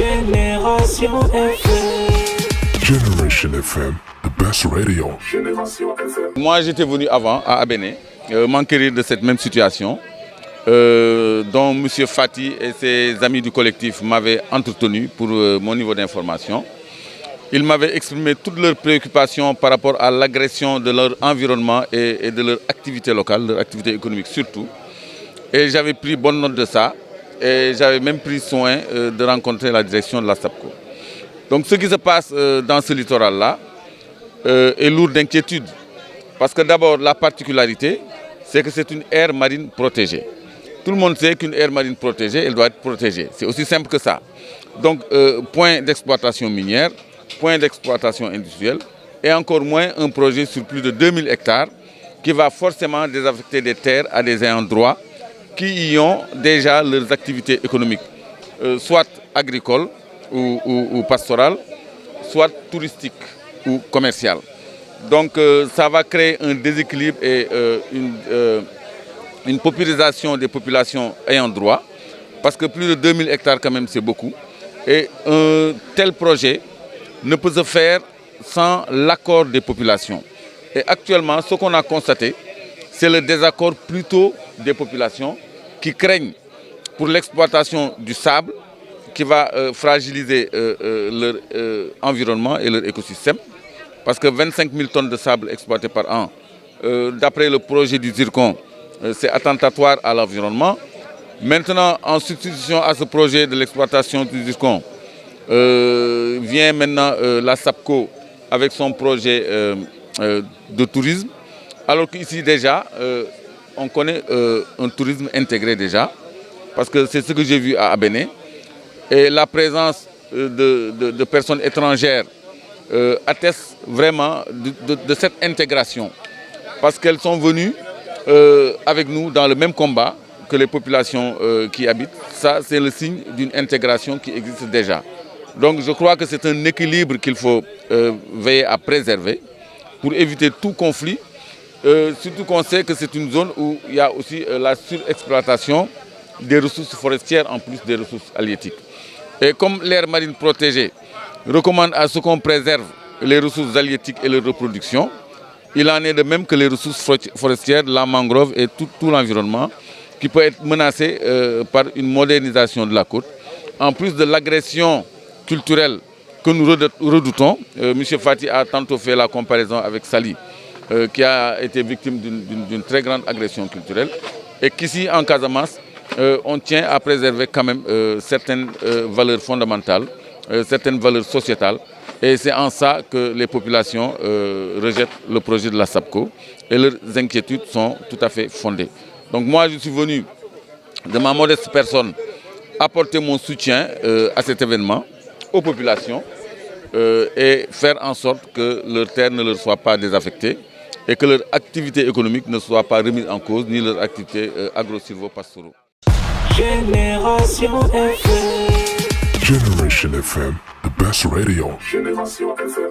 Génération FM. Generation FM, the best radio. Moi, j'étais venu avant à Abéné, m'enquérir de cette même situation, dont M. Fati et ses amis du collectif m'avaient entretenu pour mon niveau d'information. Ils m'avaient exprimé toutes leurs préoccupations par rapport à l'agression de leur environnement et de leur activité locale, leur activité économique surtout. Et j'avais pris bonne note de ça et j'avais même pris soin de rencontrer la direction de la SAPCO. Donc ce qui se passe dans ce littoral-là est lourd d'inquiétude. Parce que d'abord, la particularité, c'est que c'est une aire marine protégée. Tout le monde sait qu'une aire marine protégée, elle doit être protégée. C'est aussi simple que ça. Donc, point d'exploitation minière, point d'exploitation industrielle, et encore moins un projet sur plus de 2000 hectares qui va forcément désaffecter des terres à des ayants droit qui y ont déjà leurs activités économiques, soit agricoles ou pastorales, soit touristiques ou commerciales. Donc ça va créer un déséquilibre et une paupérisation des populations ayant droit, parce que plus de 2000 hectares quand même c'est beaucoup. Et un tel projet ne peut se faire sans l'accord des populations. Et actuellement, ce qu'on a constaté, c'est le désaccord plutôt des populations qui craignent pour l'exploitation du sable qui va fragiliser leur environnement et leur écosystème. Parce que 25 000 tonnes de sable exploitées par an, d'après le projet du zircon, c'est attentatoire à l'environnement. Maintenant, en substitution à ce projet de l'exploitation du zircon, vient maintenant la SAPCO avec son projet de tourisme. Alors qu'ici déjà, on connaît un tourisme intégré déjà, parce que c'est ce que j'ai vu à Abéné. Et la présence de personnes étrangères atteste vraiment de cette intégration. Parce qu'elles sont venues avec nous dans le même combat que les populations qui habitent. Ça, c'est le signe d'une intégration qui existe déjà. Donc je crois que c'est un équilibre qu'il faut veiller à préserver pour éviter tout conflit. Surtout qu'on sait que c'est une zone où il y a aussi la surexploitation des ressources forestières en plus des ressources halieutiques. Et comme l'aire marine protégée recommande à ce qu'on préserve les ressources halieutiques et leur reproduction, il en est de même que les ressources forestières, la mangrove et tout l'environnement qui peut être menacé par une modernisation de la côte. En plus de l'agression culturelle que nous redoutons, M. Fati a tantôt fait la comparaison avec Sali, qui a été victime d'une très grande agression culturelle, et qu'ici en Casamance, on tient à préserver quand même certaines valeurs fondamentales, certaines valeurs sociétales. Et c'est en ça que les populations rejettent le projet de la SAPCO et leurs inquiétudes sont tout à fait fondées. Donc moi, je suis venu de ma modeste personne apporter mon soutien à cet événement, aux populations, et faire en sorte que leurs terres ne leur soient pas désaffectées et que leur activité économique ne soit pas remise en cause, ni leur activité agro-silvo-pastoraux. Génération FM. Generation FM, the best radio. Génération FM.